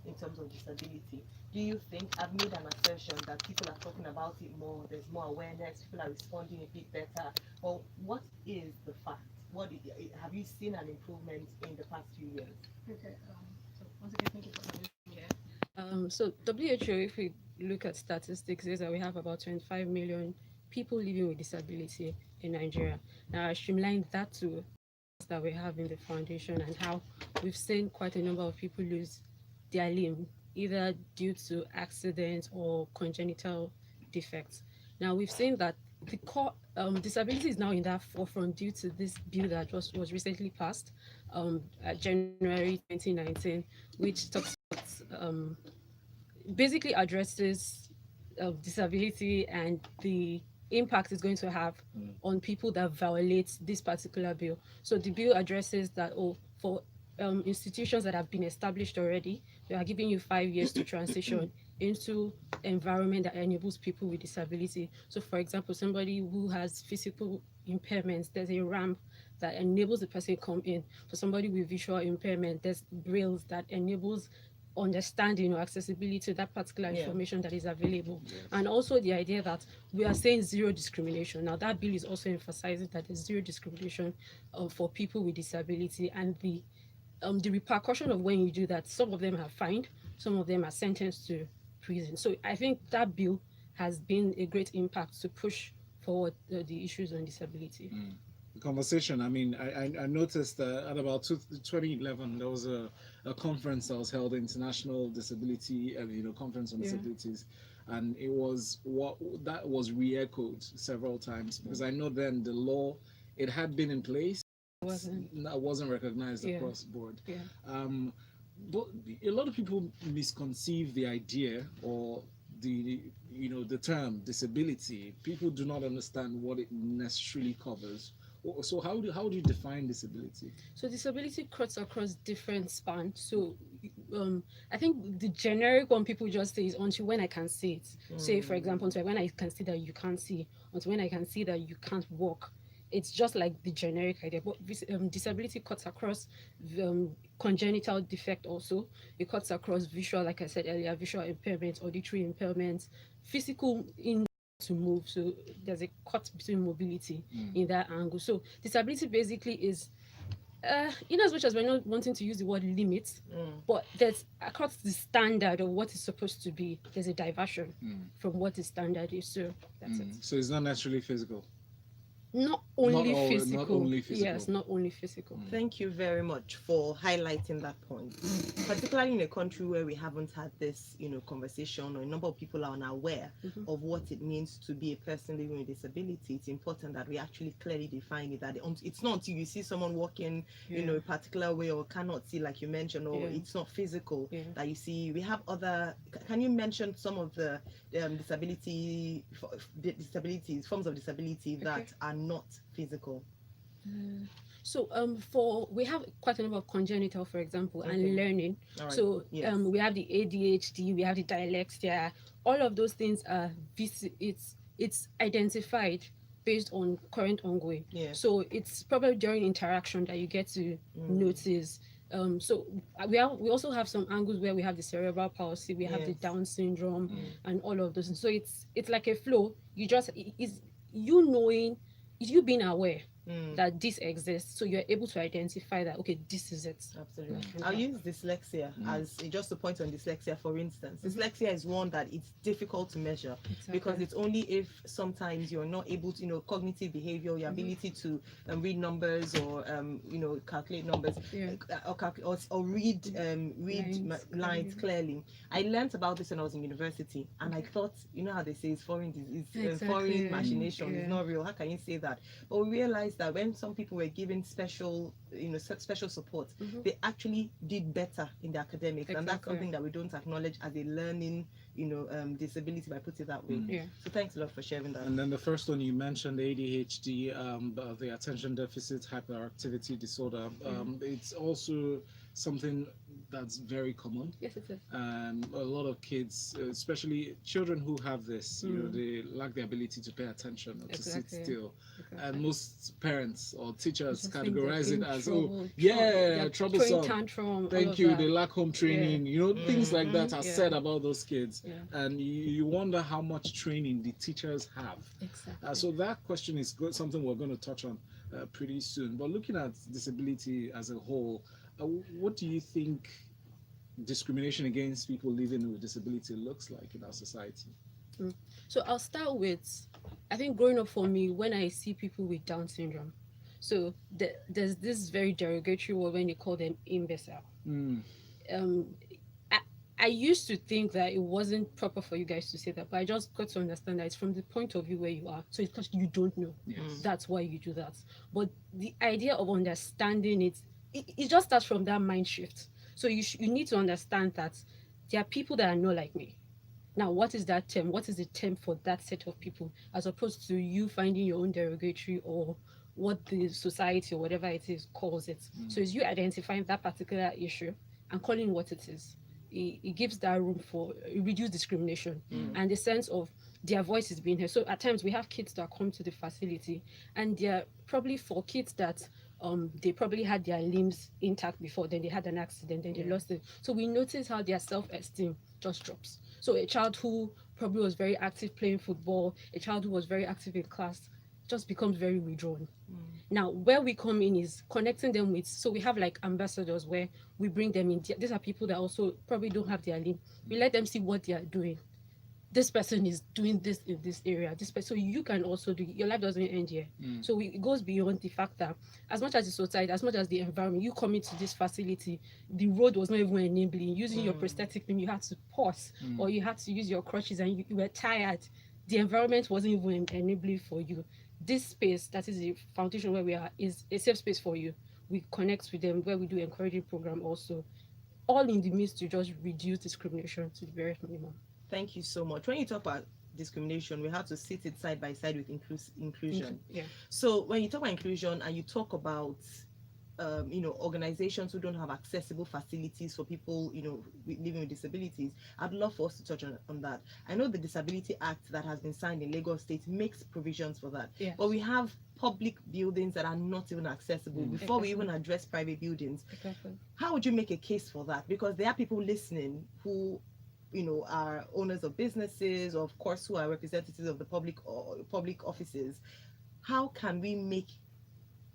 in terms of disability. Do you think, I've made an assertion that people are talking about it more, there's more awareness, people are responding a bit better, or what is the fact? Have you seen an improvement in the past few years? Okay. So once again, thank you for having me here. So WHO, if we look at statistics, says that we have about 25 million people living with disability in Nigeria. Now, I streamlined that to that we have in the foundation and how we've seen quite a number of people lose their limb, either due to accidents or congenital defects. Now, we've seen that the core disability is now in that forefront due to this bill that was recently passed January 2019, which talks about basically addresses disability and the impact it's going to have on people that violate this particular bill. So the bill addresses that, for institutions that have been established already, we are giving you 5 years to transition into environment that enables people with disability. So for example, somebody who has physical impairments, there's a ramp that enables the person to come in. For somebody with visual impairment, there's brailles that enables understanding or accessibility to that particular information that is available. And also the idea that we are saying zero discrimination. Now that bill is also emphasizing that there's zero discrimination for people with disability, and the repercussion of when you do that, some of them are fined, some of them are sentenced to prison. So I think that bill has been a great impact to push forward the issues on disability. Conversation. I mean, I noticed at about 2011 there was a conference that was held, International Disability, Conference on Disabilities, and it was that was re-echoed several times, because I know then the law, it had been in place, wasn't recognized across the board. But a lot of people misconceive the idea or the term disability. People do not understand what it necessarily covers. So how do you define disability? So disability cuts across different spans. So I think the generic one people just say is until when I can see it. Say for example, until when I can see that you can't see, until when I can see that you can't walk. It's just like the generic idea, but disability cuts across congenital defect also. It cuts across visual, like I said earlier, visual impairments, auditory impairments, physical in to move. So there's a cut between mobility in that angle. So disability basically is in as much as we're not wanting to use the word limit, but there's across the standard of what is supposed to be, there's a diversion from what the standard is. So that's it. So it's not necessarily physical. Not only physical. Not only physical. Yes, not only physical. Thank you very much for highlighting that point. Particularly in a country where we haven't had this, conversation, or a number of people are unaware of what it means to be a person living with disability. It's important that we actually clearly define it. That it's not until you see someone walking, a particular way, or cannot see, like you mentioned, or it's not physical that you see. We have other. Can you mention some of the forms of disability that are not physical? So we have quite a number of congenital, for example, and learning. Right. So we have the ADHD, we have the dyslexia. All of those things are it's identified based on current ongoing. So it's probably during interaction that you get to notice. So we also have some angles where we have the cerebral palsy, we have the Down syndrome, and all of those. And so it's like a flow. You being aware that this exists, so you're able to identify that, okay, this is it. Absolutely. I'll use dyslexia as just a point on dyslexia, for instance. Dyslexia is one that it's difficult to measure because it's only if sometimes you're not able to, cognitive behavior, your ability to read numbers or calculate numbers or read lines clearly. I learned about this when I was in university, and I thought, how they say it's foreign disease, foreign machination, it's not real. How can you say that? But we realized that when some people were given special support, they actually did better in the academics, and that's something that we don't acknowledge as a learning, disability, by putting it that way. So thanks a lot for sharing that. And then the first one you mentioned, ADHD, the attention deficit hyperactivity disorder. It's also something that's very common. Yes, it is. A lot of kids, especially children who have this, they lack the ability to pay attention or to sit Exactly. still. Exactly. And most parents or teachers Just think categorize they're it in as, trouble, oh, yeah, they're throwing troublesome. tantrum, all Thank of you. that. They lack home training. Things like that are Yeah. said about those kids. Yeah. And you wonder how much training the teachers have. Exactly. So that question is something we're going to touch on pretty soon. But looking at disability as a whole, what do you think discrimination against people living with disability looks like in our society? So I'll start with, I think growing up for me, when I see people with Down syndrome, so there's this very derogatory word when they call them imbecile. Mm. I, I used to think that it wasn't proper for you guys to say that, but I just got to understand that it's from the point of view where you are. So it's because you don't know. Yes. That's why you do that. But the idea of understanding it just starts from that mind shift. So you need to understand that there are people that are not like me. Now, what is that term? What is the term for that set of people, as opposed to you finding your own derogatory or what the society or whatever it is calls it? So it's you identifying that particular issue and calling what it is. It gives that room for reduced discrimination and the sense of their voice is being heard. So at times we have kids that come to the facility, and they're probably for kids that they probably had their limbs intact before, then they had an accident, then they lost it. So we notice how their self-esteem just drops. So a child who probably was very active playing football, a child who was very active in class, just becomes very withdrawn. Now, where we come in is connecting them with, so we have like ambassadors where we bring them in. These are people that also probably don't have their limb. We let them see what they are doing. This person is doing this in this area. This person, so you can also do. Your life doesn't end here. So it goes beyond the fact that as much as the society, as much as the environment, you come into this facility, the road was not even enabling. Using your prosthetic limb, you had to pause, or you had to use your crutches, and you were tired. The environment wasn't even enabling for you. This space, that is the foundation where we are, is a safe space for you. We connect with them, where we do encouraging program also, all in the midst to just reduce discrimination to the very minimum. Thank you so much. When you talk about discrimination, we have to sit it side by side with inclusion. Yeah. So when you talk about inclusion and you talk about organizations who don't have accessible facilities for people, living with disabilities, I'd love for us to touch on that. I know the Disability Act that has been signed in Lagos State makes provisions for that. Yes. But we have public buildings that are not even accessible before we even address private buildings. Exactly. How would you make a case for that? Because there are people listening who are owners of businesses, or of course, who are representatives of the public or public offices. How can we make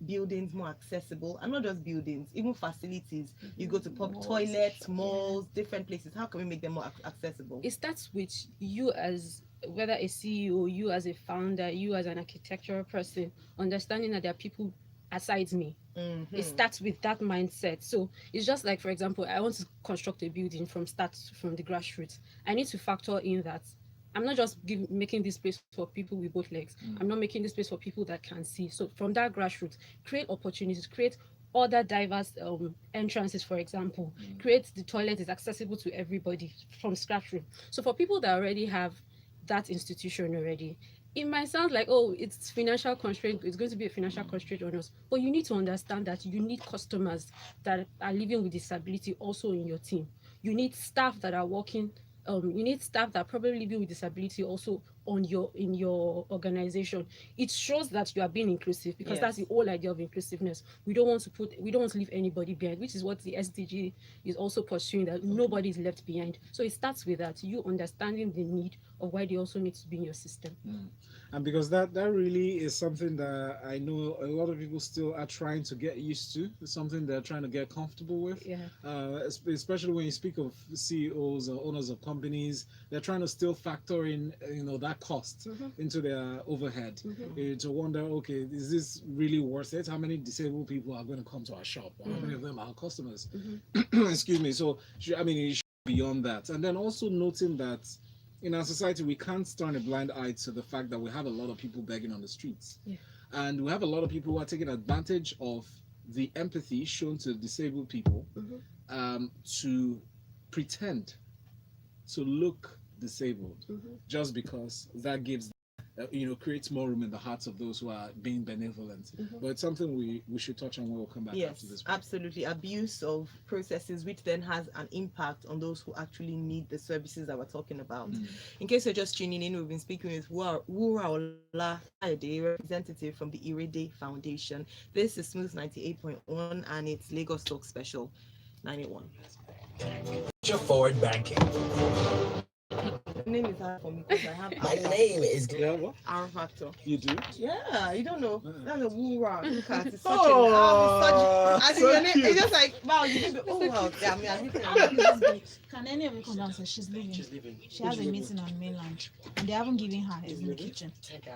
buildings more accessible? And not just buildings, even facilities. You go to toilets, malls, different places. How can we make them more accessible? It starts with you as, whether a CEO, you as a founder, you as an architectural person, understanding that there are people aside me. It starts with that mindset. So it's just like, for example, I want to construct a building from the grassroots. I need to factor in that I'm not just making this space for people with both legs. I'm not making this space for people that can see. So from that grassroots, create opportunities, create other diverse entrances, for example. Create the toilet is accessible to everybody from scratch room. So for people that already have that institution already, it might sound like, oh, it's financial constraint, it's going to be a financial constraint on us. But you need to understand that you need customers that are living with disability also in your team. You need staff that are working, you need staff that are probably living with disability also in your organization. It shows that you are being inclusive, because that's the whole idea of inclusiveness. We don't want to leave anybody behind, which is what the SDG is also pursuing, that nobody is left behind. So it starts with that, you understanding the need of why they also need to be in your system. And because that really is something that I know a lot of people still are trying to get used to. It's something they're trying to get comfortable with. Yeah. Especially when you speak of CEOs or owners of companies, they're trying to still factor in, that cost into their overhead. To wonder, okay, is this really worth it? How many disabled people are going to come to our shop? How many of them are customers? Excuse me. So, it should be beyond that. And then also noting that in our society, we can't turn a blind eye to the fact that we have a lot of people begging on the streets. Yeah. And we have a lot of people who are taking advantage of the empathy shown to disabled people to pretend to look disabled just because that gives creates more room in the hearts of those who are being benevolent. Mhm. But it's something we should touch on when we'll come back after Yes, this break. absolutely. Abuse of processes, which then has an impact on those who actually need the services that we're talking about. In case you're just tuning in, we've been speaking with Wura Ola, representative from the Irede Foundation. This is Smooth 98.1 and it's Lagos Talk Special 91. Forward banking. The name is hard for me because I have My name is Yeah, what? R Factor. You do? Yeah, you don't know. That's a Wura. Look at it. It's such Oh, a, so your name, cute. it's just like, wow, you did the, oh, wow. Yeah, I mean, I Can any of you come downstairs? She's leaving. She's leaving. She has a meeting on mainland, and they haven't given her in the kitchen.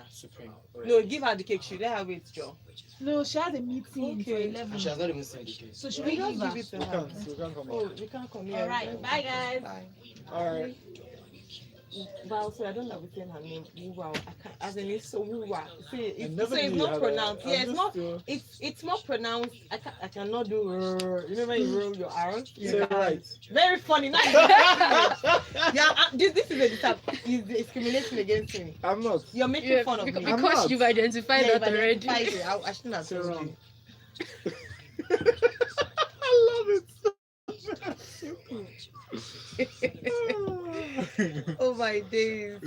Supreme. no, give her the cake. She let her wait, Joe. No, she has a meeting for Okay. 11. She has not even seen the case. So she We will don't give give her. it to We her. can't come Oh, here. we can't come here. All right, bye guys. Bye. All right. Wow, so I don't know within her name. Wow, I can't. As in it's so wow. See, it's, never so it's knew you not had pronounced. that. Yeah, I'm it's just, not. It's not pronounced. I cannot do. You know when you roll your R's. Say it right. Very funny. Not yeah, this is is discrimination against me. I'm not. You're making Yeah, fun of me. because, I'm because not. you've identified Yeah, that already. I shouldn't have Say told wrong. you. I love it. Oh my days.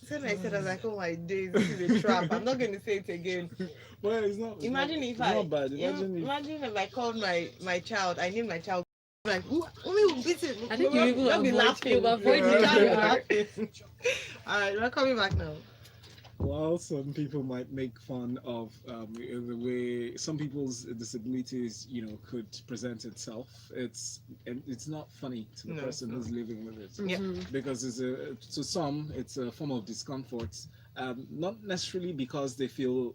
When I said, I was like, oh my days, this is a trap. I'm not going to say it again. Well, it's not. Imagine it's if I, not bad. imagine if I called my child, I named my child, like, who will beat it? I think you even They'll be avoid- laughing. you avoid The it. child will Yeah. laughing. All right, we're coming back now. While some people might make fun of the way some people's disabilities, could present itself, it's not funny to the No, person it's who's living with it. Yeah. Mhm. Because to some it's a form of discomfort, not necessarily because they feel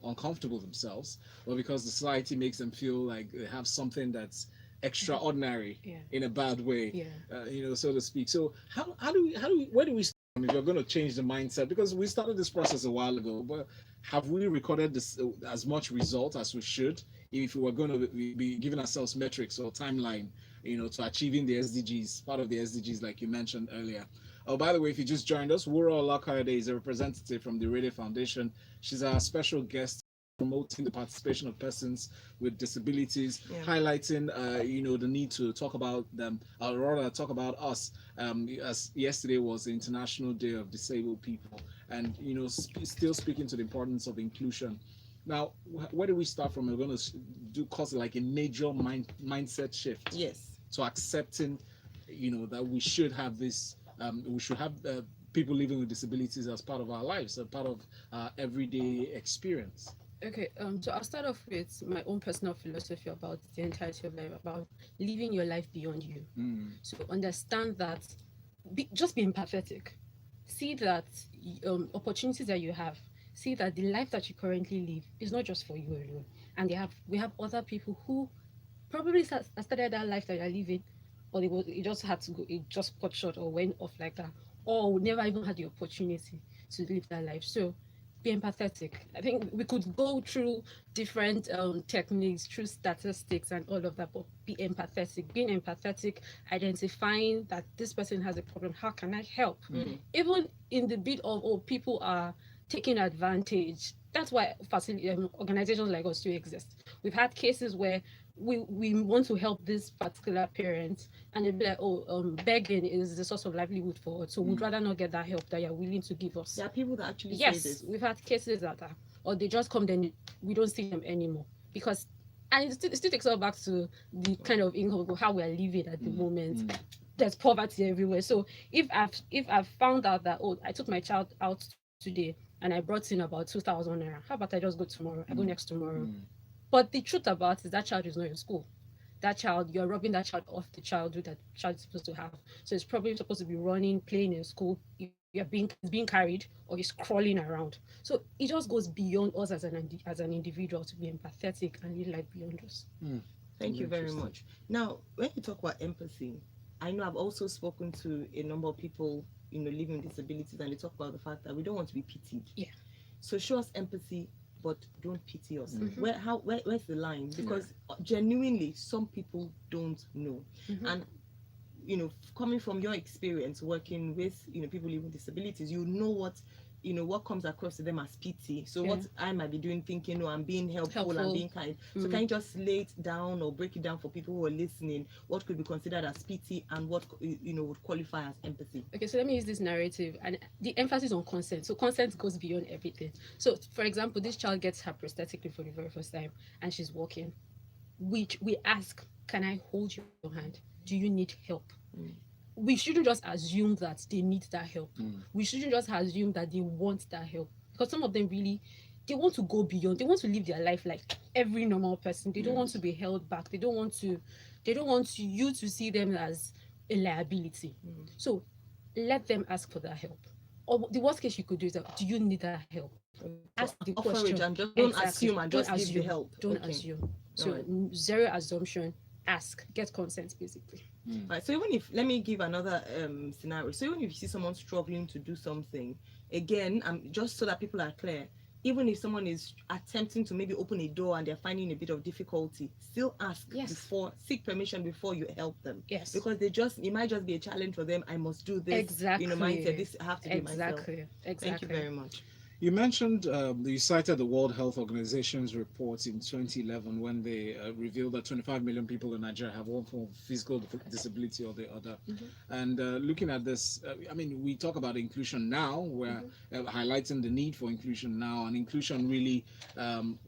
uncomfortable themselves, but because the society makes them feel like they have something that's extraordinary Yeah. in a bad way, Yeah. so to speak. So how do we where do we start if you're going to change the mindset? Because we started this process a while ago, but have we recorded this as much result as we should if we were going to be giving ourselves metrics or timeline, to achieving the SDGs, part of the SDGs like you mentioned earlier? Oh, by the way, if you just joined us, Wura Olakayode is a representative from the Radio Foundation. She's our special guest promoting the participation of persons with disabilities, highlighting the need to talk about them, or rather talk about us, as yesterday was the International Day of Disabled People, and still speaking to the importance of inclusion. Now, where do we start from? We're going to do cause like a major mindset shift. Yes. To accepting that we should have this, we should have people living with disabilities as part of our lives, as part of our everyday experience. Okay, so I'll start off with my own personal philosophy about the entirety of life, about living your life beyond you. So understand that, just be empathetic. See that opportunities that you have, see that the life that you currently live is not just for you alone. And we have other people who probably started that life that you're living, or it just had to go, it just cut short or went off like that, or never even had the opportunity to live that life. So be empathetic. I think we could go through different techniques, through statistics and all of that, but be empathetic. Being empathetic, identifying that this person has a problem, how can I help? Even in the bit of, people are taking advantage. That's why organizations like us do exist. We've had cases where we want to help this particular parent, and they'll be like, begging is the source of livelihood for us, so we'd rather not get that help that you're willing to give us. There are people that actually say Yes, this. we've had cases that are, or they just come, then we don't see them anymore, because, and it still takes us back to the kind of income, how we are living at the moment. There's poverty everywhere. So if I've found out that, I took my child out today and I brought in about 2,000 naira, how about I just go tomorrow? I go next tomorrow. But the truth about it is that child is not in school. That child, you're robbing that child of the childhood that child is supposed to have. So it's probably supposed to be running, playing in school. You're being carried, or he's crawling around. So it just goes beyond us as an individual to be empathetic and live life beyond us. Thank you very much. Now, when you talk about empathy, I know I've also spoken to a number of people, living with disabilities, and they talk about the fact that we don't want to be pitied. Yeah. So show us empathy, but don't pity us. Where's the line? Because genuinely, some people don't know. And coming from your experience working with, people living with disabilities, what comes across to them as pity. So what I might be doing, thinking, I'm being helpful and being kind. So can you just lay it down or break it down for people who are listening? What could be considered as pity and what would qualify as empathy? Okay, so let me use this narrative and the emphasis on consent. So consent goes beyond everything. So for example, this child gets her prosthetic limb for the very first time and she's walking. Which we ask, can I hold your hand? Do you need help? We shouldn't just assume that they need that help. We shouldn't just assume that they want that help, because some of them really, they want to go beyond. They want to live their life like every normal person. They don't want to be held back. They don't want you to see them as a liability. So let them ask for that help. Or the worst case you could do is that, do you need that help? Ask the Offer question. it and just don't Exactly. assume and Don't just give the assume. help. Don't Okay. assume. So Alright. zero assumption. Ask. Get consent, basically. Right. So even if, let me give another scenario. So even if you see someone struggling to do something, again, just so that people are clear, even if someone is attempting to maybe open a door and they're finding a bit of difficulty, still ask seek permission before you help them. Yes. Because it might just be a challenge for them. I must do this. Exactly. Mindset. This I have to do myself. Exactly. Thank you very much. You mentioned, you cited the World Health Organization's report in 2011 when they revealed that 25 million people in Nigeria have one form of physical disability or the other. And looking at this, we talk about inclusion now, we're highlighting the need for inclusion now, and inclusion really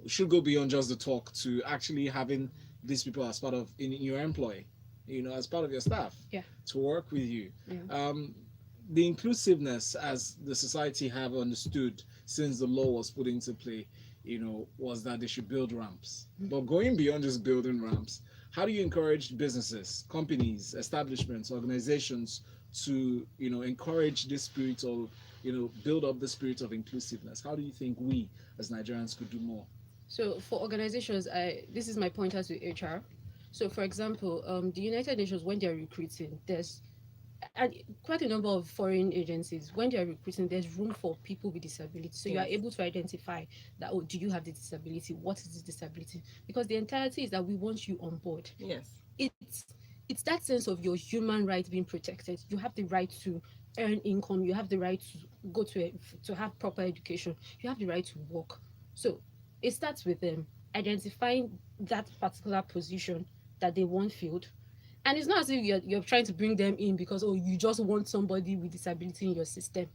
should go beyond just the talk to actually having these people as part of in your employ, as part of your staff, to work with you. The inclusiveness, as the society have understood since the law was put into play, was that they should build ramps. But going beyond just building ramps, how do you encourage businesses, companies, establishments, organizations to, encourage this spirit of, build up the spirit of inclusiveness? How do you think we as Nigerians could do more? So for organizations, this is my pointer to HR. So for example, the United Nations, when they're recruiting, there's quite a number of foreign agencies. When they're recruiting, there's room for people with disabilities. So you are able to identify that, do you have the disability? What is the disability? Because the entirety is that we want you on board. Yes. It's that sense of your human rights being protected. You have the right to earn income. You have the right to go to have proper education. You have the right to work. So it starts with them identifying that particular position that they want filled. And it's not as if you're trying to bring them in because, you just want somebody with disability in your system.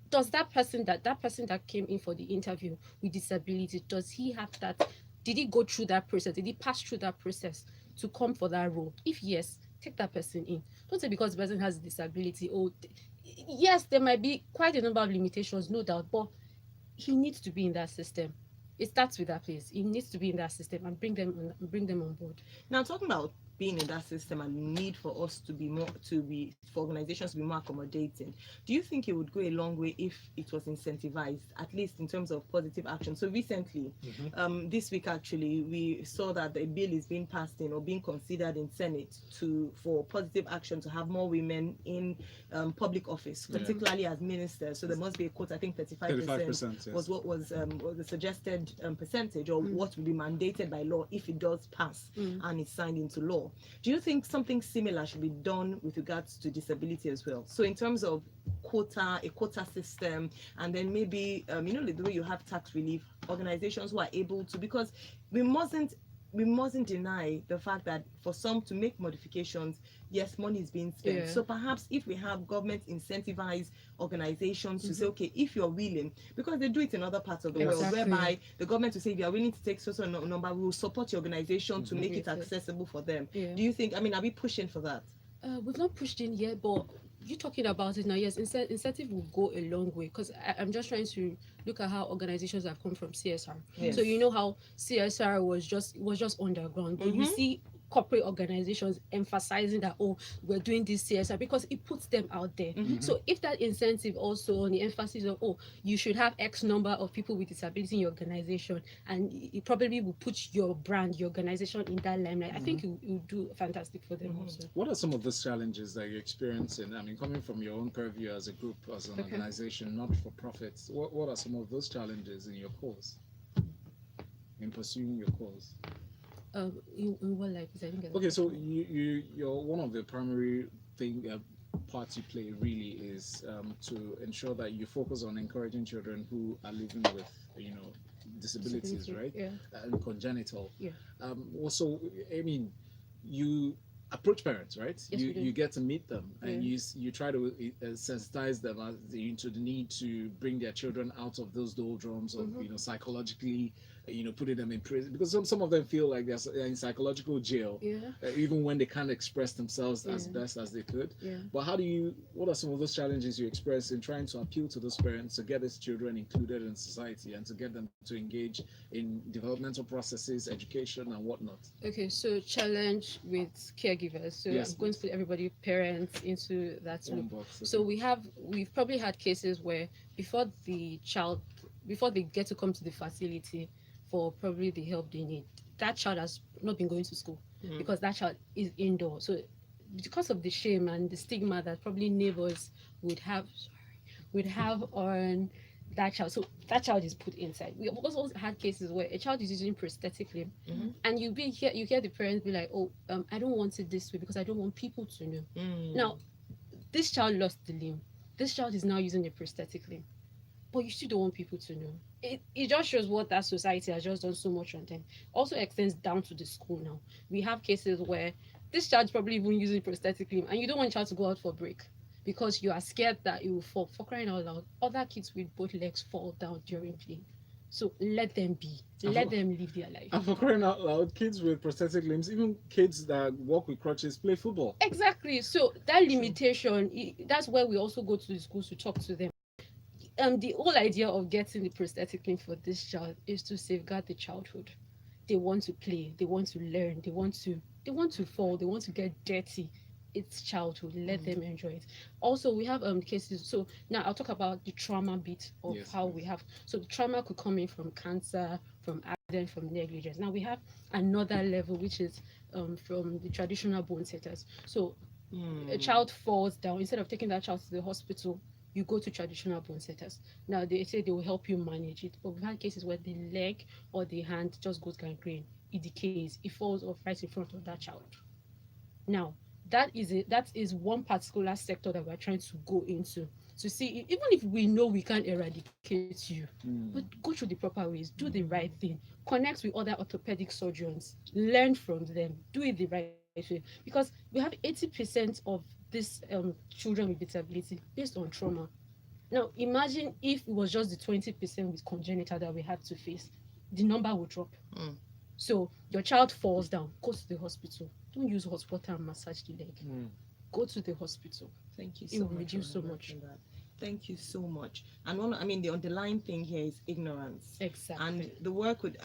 Does that person that came in for the interview with disability, does he have that? Did he go through that process? Did he pass through that process to come for that role? If yes, take that person in. Don't say because the person has a disability, yes, there might be quite a number of limitations, no doubt, but he needs to be in that system. It starts with that place. He needs to be in that system and bring them on board. Now, talking about being in that system and the need for us for organizations to be more accommodating, do you think it would go a long way if it was incentivized, at least in terms of positive action? So recently, this week actually, we saw that a bill is being passed in or being considered in Senate for positive action to have more women in public office, particularly as ministers. So there must be a quote, I think 35% was what was the suggested percentage, or what will be mandated by law if it does pass and it's signed into law. Do you think something similar should be done with regards to disability as well? So in terms of a quota system, and then maybe the way you have tax relief, organizations who are able to, because we mustn't deny the fact that for some to make modifications, yes, money is being spent. So perhaps if we have government incentivize organizations to say, okay, if you're willing, because they do it in other parts of the world, whereby the government will say, if you are willing to take such a number, we will support your organization to make it accessible for them. Do you think, are we pushing for that? We've not pushed in yet, but you talking about it now, yes, incentive will go a long way, because I'm just trying to look at how organizations have come from CSR. So you know how CSR was just underground, but you see corporate organizations emphasizing that, we're doing this CSR because it puts them out there. So if that incentive also on the emphasis of, you should have X number of people with disability in your organization, and it probably will put your brand, your organization in that limelight, I think it will do fantastic for them also. What are some of those challenges that you're experiencing? Coming from your own purview as a group, as an organization, not for profits, what are some of those challenges in your cause, in pursuing your cause? In what life? I didn't get the Okay, so question. you're one of the primary thing parts you play really is to ensure that you focus on encouraging children who are living with disabilities, Disability. right? Yeah. And congenital. Yeah. Also, I mean, you approach parents, right? Yes, you we do. you get to meet them, and Yeah. you try to sensitize them into the need to bring their children out of those doldrums of psychologically putting them in prison, because some of them feel like they're in psychological jail, Yeah. even when they can't express themselves as Yeah. best as they could. Yeah. But what are some of those challenges you express in trying to appeal to those parents to get these children included in society and to get them to engage in developmental processes, education, and whatnot? Okay, so challenge with caregivers. So Yes, I'm going to please. put everybody, parents, into that One loop. box. So Okay. we've probably had cases where before the child, before they get to come to the facility for probably the help they need, that child has not been going to school because that child is indoor. So because of the shame and the stigma that probably neighbors would have, on that child. So that child is put inside. We have also had cases where a child is using prosthetic limb, and you hear the parents be like, "Oh, I don't want it this way because I don't want people to know." Now, this child lost the limb. This child is now using a prosthetic limb, but you still don't want people to know. It just shows what that society has just done so much on them. Also extends down to the school now. We have cases where this child's probably even using prosthetic limb, and you don't want your child to go out for break because you are scared that it will fall. For crying out loud, other kids with both legs fall down during play. So let them be. Let them live their life. And for crying out loud, kids with prosthetic limbs, even kids that walk with crutches, play football. Exactly. So that limitation, that's where we also go to the schools to talk to them. The whole idea of getting the prosthetic limb for this child is to safeguard the childhood. They want to play, they want to learn, they want to fall, they want to get dirty. It's childhood. Let them enjoy it. Also, we have cases. So now I'll talk about the trauma bit of Yes, how please. we have. So the trauma could come in from cancer, from accident, from negligence. Now we have another level, which is from the traditional bone setters. So a child falls down, instead of taking that child to the hospital, you go to traditional bone setters. Now they say they will help you manage it, but we've had cases where the leg or the hand just goes gangrene, it decays, it falls off right in front of that child. Now that is one particular sector that we're trying to go into to see even if we know we can't eradicate you, but go through the proper ways, do the right thing, connect with other orthopedic surgeons, learn from them, do it the right way, because we have 80% of these children with disability based on trauma. Now imagine if it was just the 20% with congenital that we had to face, the number would drop. So your child falls down, go to the hospital. Don't use hot water and massage the leg. Go to the hospital. Thank you It so will much. reduce so for much. highlighting that. Thank you so much. And the underlying thing here is ignorance. Exactly. And the work with,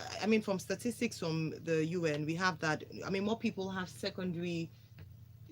from statistics from the UN, we have that. More people have secondary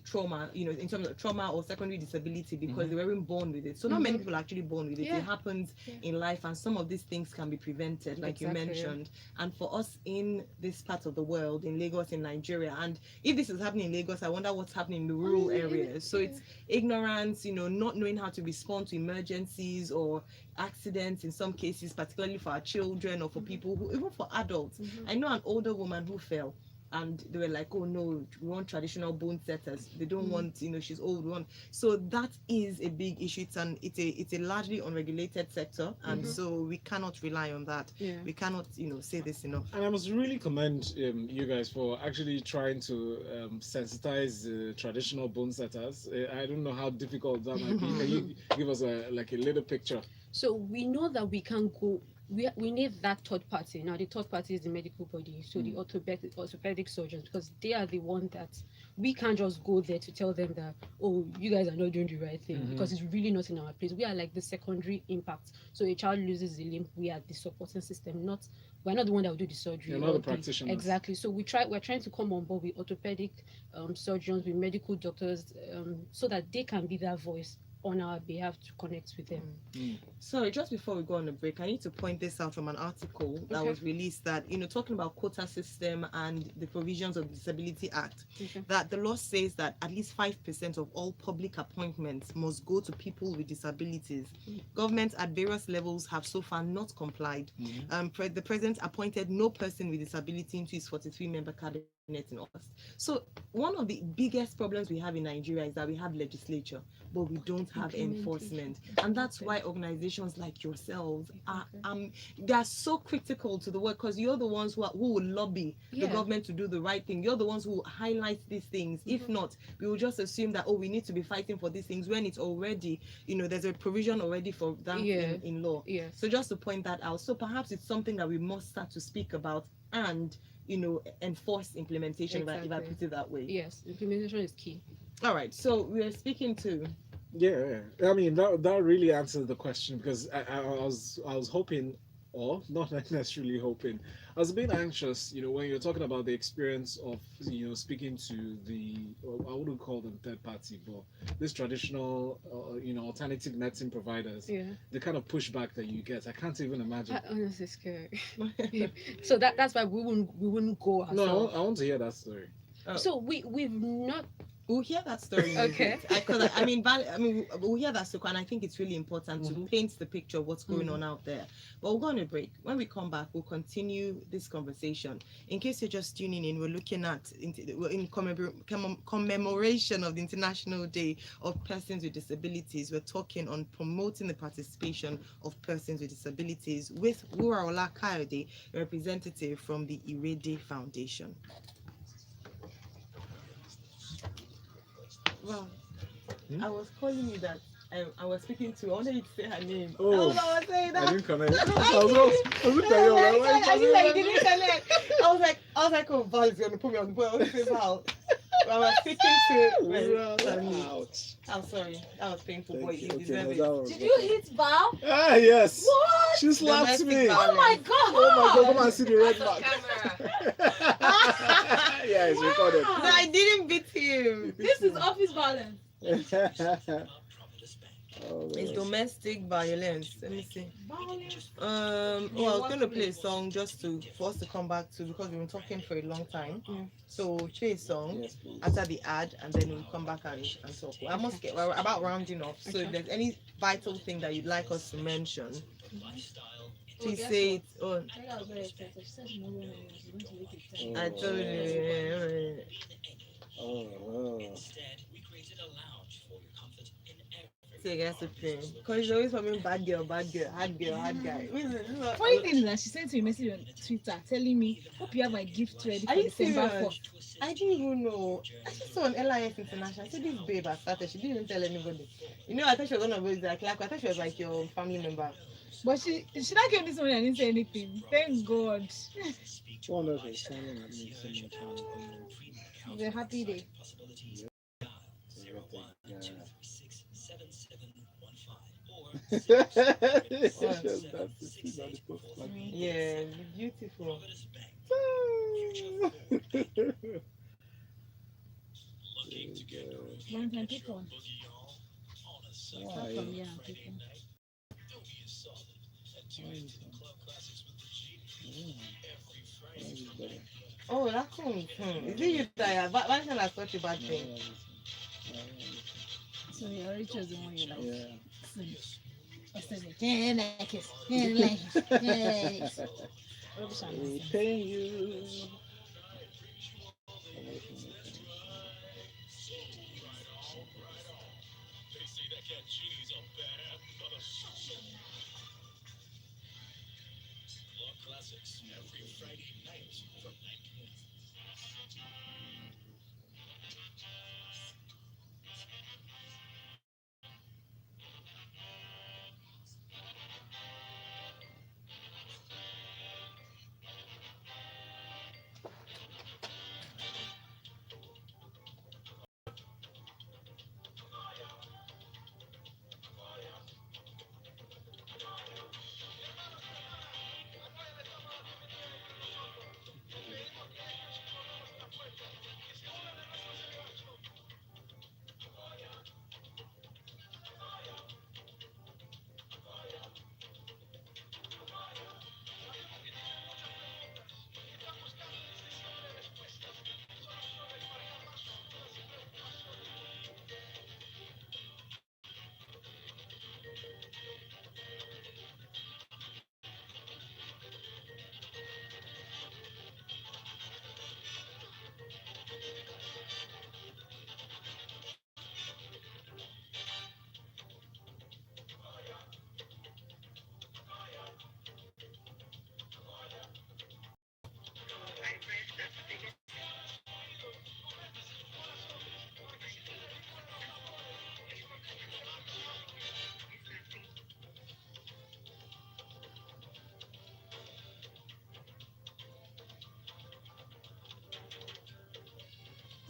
trauma, in terms of trauma or secondary disability because they weren't born with it. So not many people are actually born with it. Yeah. It happens in life, and some of these things can be prevented, like you Exactly, yeah. mentioned. And for us in this part of the world, in Lagos, in Nigeria, and if this is happening in Lagos, I wonder what's happening in the rural areas. So it's ignorance, not knowing how to respond to emergencies or accidents in some cases, particularly for our children or for people who, even for adults. I know an older woman who fell, and they were like, "Oh no, we want traditional bone setters. They don't want, she's old. We want." So that is a big issue. It's a largely unregulated sector, and so we cannot rely on that. Yeah. We cannot, say this enough. And I must really commend you guys for actually trying to sensitize traditional bone setters. I don't know how difficult that might be. Can you give us a little picture? So we know that we can go. We need that third party. Now the third party is the medical body, so the orthopedic surgeons, because they are the one that we can't just go there to tell them that, oh, you guys are not doing the right thing, because it's really not in our place. We are like the secondary impact. So a child loses the limb, we are the supporting system. We're not the one that will do the surgery. You're not the practitioners. Exactly. So we're trying to come on board with orthopedic surgeons, with medical doctors, so that they can be that voice on our behalf to connect with them. Sorry, just before we go on a break, I need to point this out from an article that Okay. was released that, talking about quota system and the provisions of the Disability Act, Okay. that the law says that at least 5% of all public appointments must go to people with disabilities. Governments at various levels have so far not complied. The president appointed no person with disability into his 43-member cabinet in August. So one of the biggest problems we have in Nigeria is that we have legislature, but we don't have enforcement, and that's why organizations like yourselves are they are so critical to the work, because you're the ones who will lobby the government to do the right thing. You're the ones who highlight these things. If not, we will just assume that we need to be fighting for these things when it's already, there's a provision already for that in law. Yes. So just to point that out, so perhaps it's something that we must start to speak about and enforce implementation, if I put it that way. Yes, implementation is key. All right, so we are speaking to Yeah, I mean that really answers the question, because I was hoping, or not necessarily hoping, I was a bit anxious, when you're talking about the experience of speaking to the, I wouldn't call them third party, but this traditional alternative medicine providers, Yeah. the kind of pushback that you get, I can't even imagine. That honestly is scary. So that's why we wouldn't go ourselves. No, I want to hear that story. So we've not. We'll hear that story. Okay. Because we'll hear that story, and I think it's really important to paint the picture of what's going on out there. But we'll go on a break. When we come back, we'll continue this conversation. In case you're just tuning in, we're looking at in commemoration of the International Day of Persons with Disabilities. We're talking on promoting the participation of persons with disabilities with Wuraola Kayode, a representative from the Irede Foundation. Wow. I was calling you that I was speaking to. I wanted you to say her name. Oh, I was saying that. I didn't connect. I was looking at you. I didn't like, you didn't connect. I was like, oh, Val is gonna put me on the board. I was saying Val. I was speaking to. Ouch. I'm sorry. That was painful, boy. Thank You you. deserve Okay, it. no, that was Did you hit Val? Ah, yes. What? She slapped Domestic me. violence. Oh my god! Oh my god, come and see the red mark. Yeah, it's recorded. No, I didn't beat him. This is office violence. Oh, It's gosh. domestic violence. Let me see. Violence. I was going to play a song just for us to come back to, because we've been talking for a long time. So we'll play a song Yes, please. after the ad, and then we'll come back and talk. We're about rounding off. So if there's any vital thing that you'd like us to mention, please say it. Oh, I told you. Oh. So you guys to play. Because she's always coming bad girl, hard guy. Funny thing is that she sent me a message on Twitter telling me, "Hope you have my gift ready Are for you December serious? 4th." I didn't even know. I just saw on LIS International. I said this babe has started. She didn't even tell anybody. I thought she was one of those like I thought she was like your family member. But she not gave this money and didn't say anything. Thank God. One of us standing at me so much. It's a happy day. Yeah, beautiful. One time pick one. Start from here and pick one. Oh, that thing. Is it you that why should I such a bad thing? So you already chose the one you like. Yeah. I said, yeah, like it. Yeah, like it. Yeah, like it. Rubbish and We nonsense. pay you.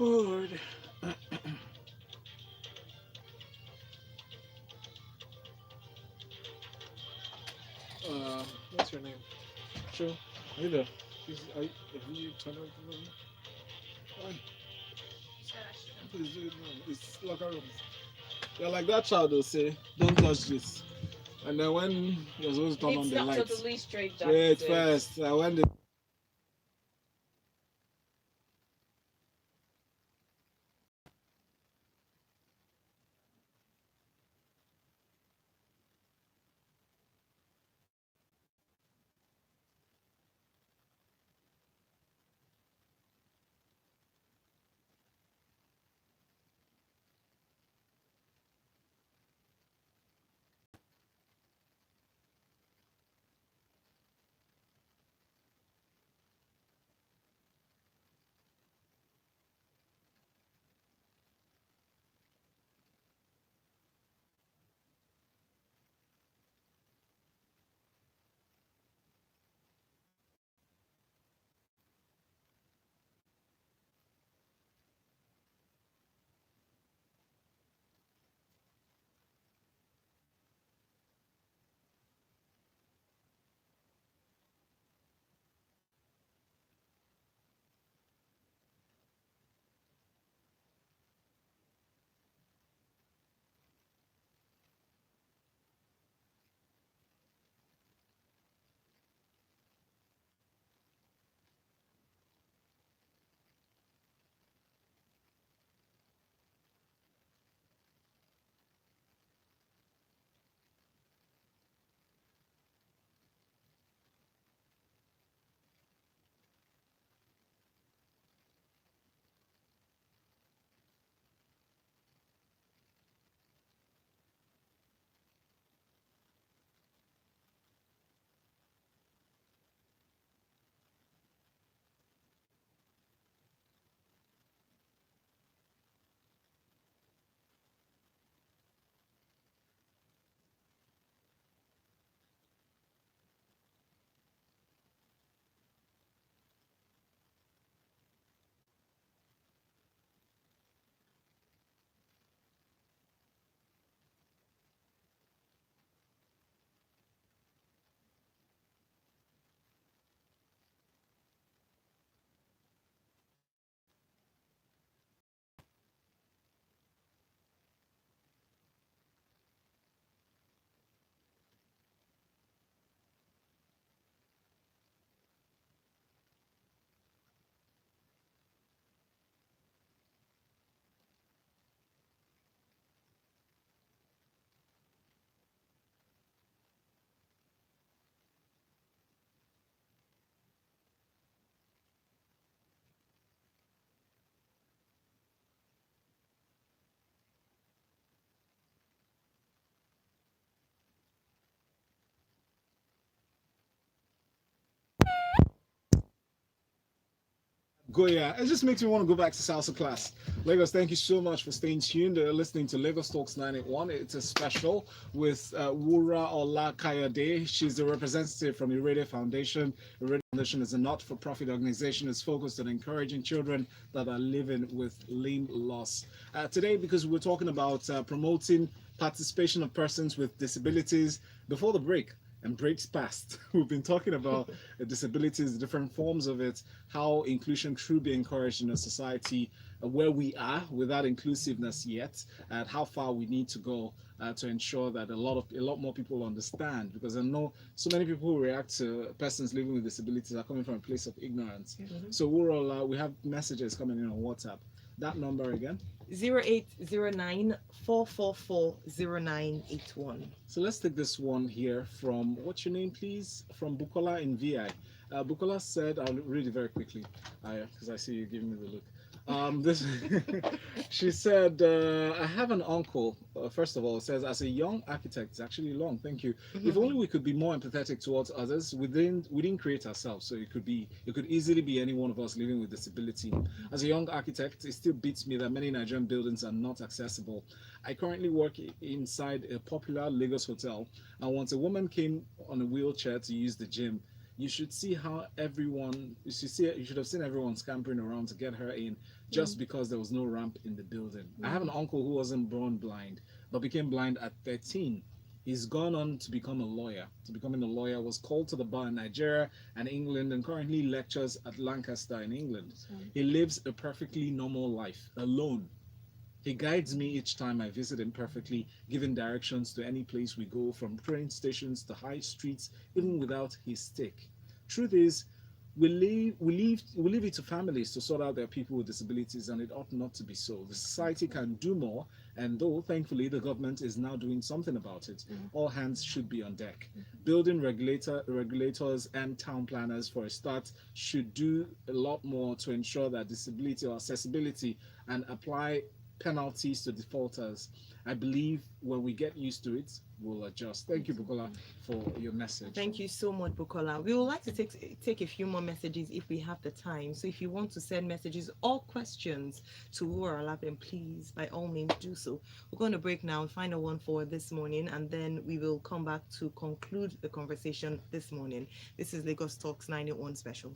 Oh Lord. What's your name? Sure. Are you there? Have you turned on the volume? Why? Please do it now. It's locker room. You're like that child will say, don't touch this. And then when you're supposed to turn on It's the not lights, totally straight, Jack. wait It is. first. And when the go, yeah, it just makes me want to go back to salsa class. Lagos, thank you so much for staying tuned. Listening to Lagos Talks 981. It's a special with Wura Ola Kayode. She's the representative from Irede Foundation. Irede Foundation is a not-for-profit organization. It's focused on encouraging children that are living with limb loss. Today, because we're talking about promoting participation of persons with disabilities, before the break, and breaks past. We've been talking about disabilities, the different forms of it, how inclusion should be encouraged in a society, where we are without inclusiveness yet, and how far we need to go to ensure that a lot more people understand. Because I know so many people who react to persons living with disabilities are coming from a place of ignorance. Mm-hmm. So we have messages coming in on WhatsApp. That number again? 0809 444 0981. So let's take this one here from, what's your name, please? From Bukola in VI. Bukola said, I'll read it very quickly because I see you giving me the look. This she said, I have an uncle. First of all, says as a young architect, it's actually long. Thank you. If only we could be more empathetic towards others. We didn't create ourselves, so it could easily be any one of us living with disability. As a young architect, it still beats me that many Nigerian buildings are not accessible. I currently work inside a popular Lagos hotel, and once a woman came on a wheelchair to use the gym, you should see how everyone you should have seen everyone scampering around to get her in just because there was no ramp in the building. I have an uncle who wasn't born blind but became blind at 13. He's gone on to become a lawyer. To becoming a lawyer, was called to the bar in Nigeria and England, and currently lectures at Lancaster in England. He lives a perfectly normal life, alone. He guides me each time I visit him perfectly, giving directions to any place we go, from train stations to high streets, even without his stick. Truth is, we leave it to families to sort out their people with disabilities, and it ought not to be so. The society can do more, and though thankfully the government is now doing something about it, all hands should be on deck. Building regulators and town planners, for a start, should do a lot more to ensure that disability or accessibility and apply penalties to defaulters. I believe when we get used to it, we'll adjust. Thank you, Bukola, for your message. Thank you so much, Bukola. We would like to take a few more messages if we have the time. So if you want to send messages or questions to Uwaralaben, please, by all means, do so. We're going to break now and find a one for this morning, and then we will come back to conclude the conversation this morning. This is Lagos Talks 981 special.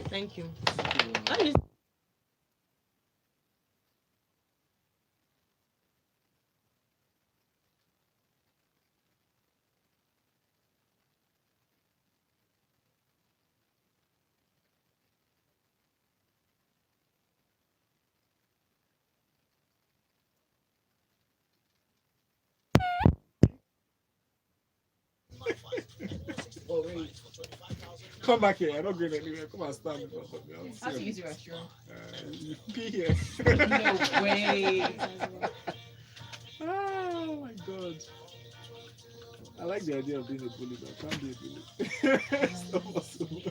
Thank you. Come back here. I'm not going anywhere. Come and stand in front of me. How to use your restroom? You pee here. No way. Oh my god. I like the idea of being a bully, but I can't be a bully. It's not possible.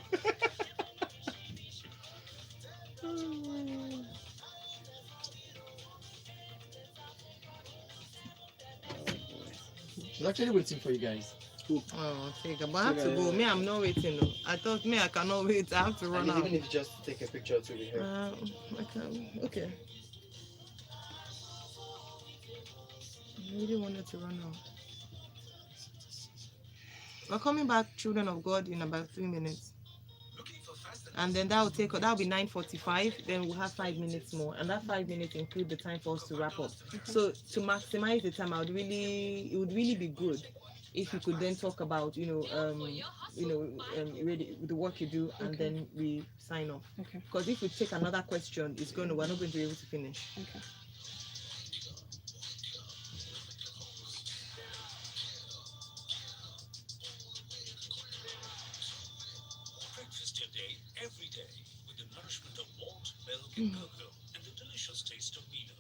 She's actually waiting for you guys. Oh, take a, but I have to go. Me, I'm not waiting. No. I thought me, I cannot wait. I have to run out. Even if you just take a picture to be here. I can. Okay. I really wanted to run out. We're coming back, children of God, in about 3 minutes. And then that'll be 9:45. Then we'll have 5 minutes more, and that 5 minutes include the time for us to wrap up. So to maximize the time, it would really be good if you could then talk about the work you do, and then we sign off. Okay. Because if we take another question, we're not going to be able to finish. Okay. Breakfast your day every day with the nourishment of malt, milk, and cocoa, and the delicious taste of Milo.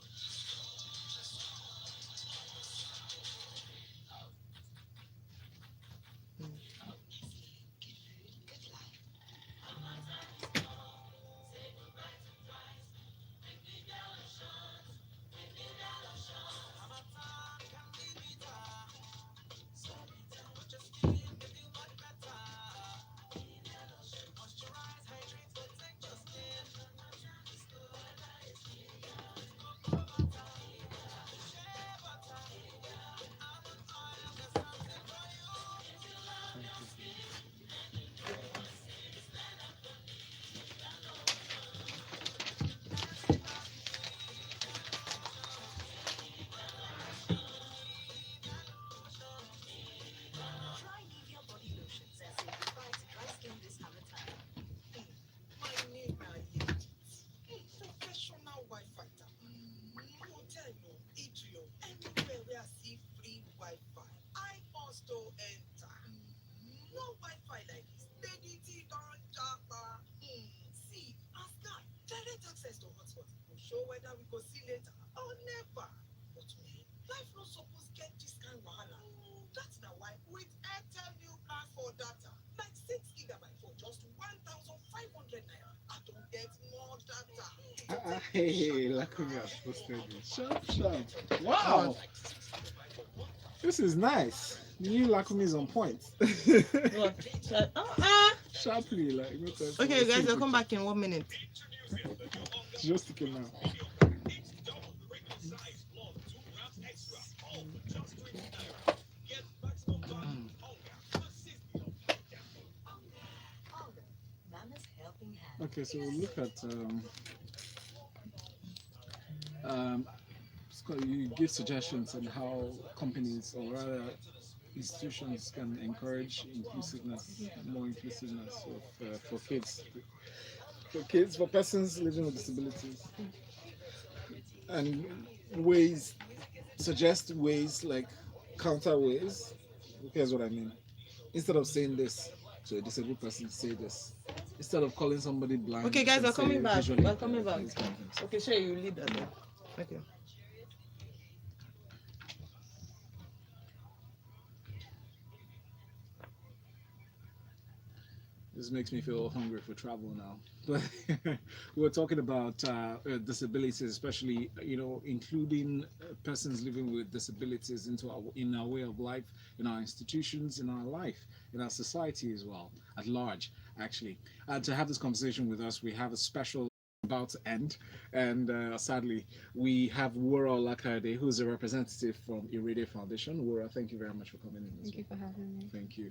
Hey, Lakumi has posted it. Sharp. Wow. This is nice. The new Lakumi is on point. Sharply, like. Okay, guys, I'll come back in 1 minute. Just take it now. Okay, so we'll look at you give suggestions on how companies or rather institutions can encourage inclusiveness, more inclusiveness for kids, for persons living with disabilities, and ways suggest ways like counter ways. Here's what I mean. Instead of saying this to a disabled person, say this. Instead of calling somebody blind, Okay, guys, say we're coming back. visually We're coming back. impaired. Okay, sure, you lead that then. Okay. This makes me feel hungry for travel now. But we're talking about disabilities, especially including persons living with disabilities in our way of life, in our institutions, in our life, in our society as well, at large. Actually, to have this conversation with us, we have a special about to end, and sadly we have Wura Olakade, who's a representative from Irede Foundation. Wura, thank you very much for coming in. Thank you for having me. Thank you.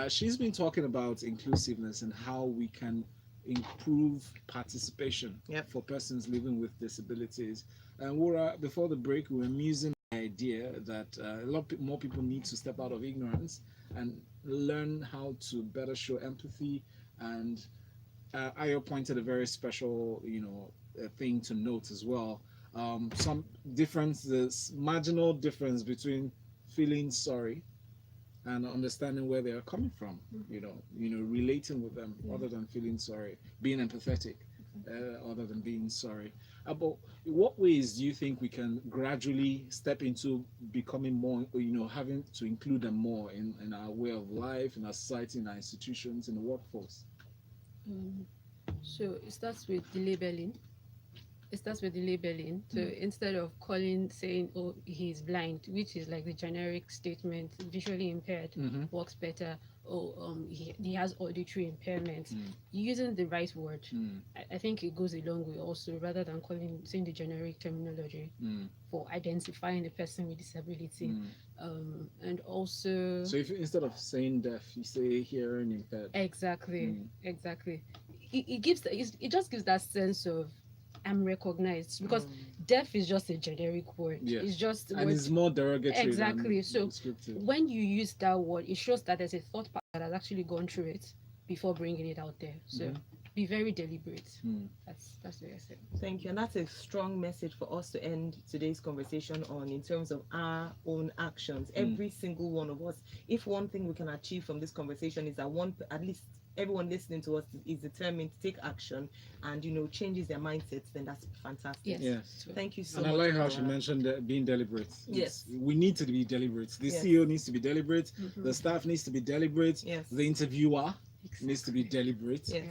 She's been talking about inclusiveness and how we can improve participation for persons living with disabilities. And Wura, before the break, we were musing the idea that a lot more people need to step out of ignorance and learn how to better show empathy. And Ayo pointed a very special, thing to note as well. Some differences, marginal difference between feeling sorry and understanding where they are coming from. Relating with them other than feeling sorry, being empathetic other than being sorry. But what ways do you think we can gradually step into becoming more, having to include them more in our way of life, in our society, in our institutions, in the workforce? So it starts with the labeling. So instead of saying, oh, he's blind, which is like the generic statement, visually impaired, works better, or he has auditory impairment, using the right word, I think it goes a long way also, rather than saying the generic terminology for identifying a person with disability. And also... So if instead of saying deaf, you say hearing impaired. Exactly. It just gives that sense of I'm recognized, because deaf is just a generic word. Yes. It's just and it's more derogatory. Exactly. So descriptive. when you use that word, it shows that there's a thought pattern that has actually gone through it before bringing it out there. So be very deliberate. That's what I said. Thank you. And that's a strong message for us to end today's conversation on, in terms of our own actions. Every single one of us. If one thing we can achieve from this conversation is that at least everyone listening to us is determined to take action and changes their mindsets, then that's fantastic. Yes. Thank you so much. And I like how she mentioned being deliberate. Yes. We need to be deliberate. The CEO needs to be deliberate. The staff needs to be deliberate. Yes. The interviewer needs to be deliberate. Yes.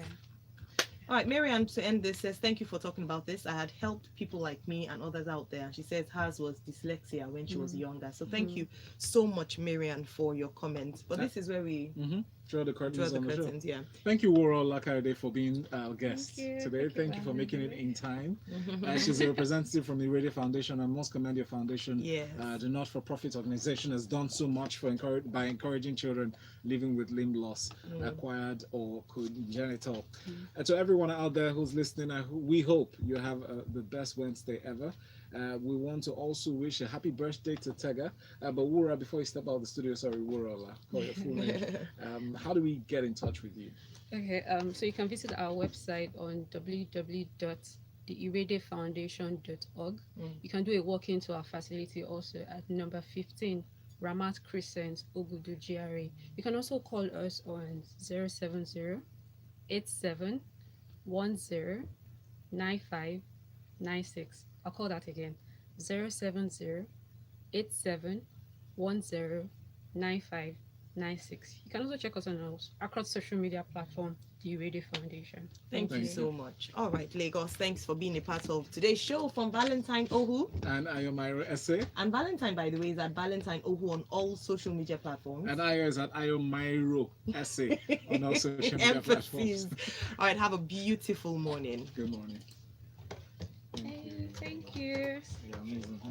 All right, Marianne, to end this, says, thank you for talking about this. I had helped people like me and others out there. She says hers was dyslexia when she was younger. So thank you so much, Marianne, for your comments. But this is where we draw the curtains on the show. Yeah. Thank you, Wura Olakade, for being our guest today. Thank you for making it in time. She's a representative from the Irede Foundation. I must commend your foundation. Yes. The not-for-profit organization has done so much by encouraging children living with limb loss, acquired or congenital. And to everyone out there who's listening, we hope you have the best Wednesday ever. We want to also wish a happy birthday to Tega. But Wura, before you step out of the studio, sorry, Wura, call your full name. How do we get in touch with you? Okay, so you can visit our website on www.theiredefoundation.org. You can do a walk into our facility also at number 15 Ramat Crescent, Ogudu, GRA. You can also call us on 070 87 10 95 96. I'll call that again, 070 87 10 95 96. You can also check us on across social media platform, the Irede Foundation. Thank you so much. All right, Lagos, thanks for being a part of today's show. From Valentine Ohu. And Ayo Myro Essay. And Valentine, by the way, is at Valentine Ohu on all social media platforms. And Ayo is at Ayo Myro Essay on all social media platforms. All right, have a beautiful morning. Good morning. Thank you. Yeah, amazing.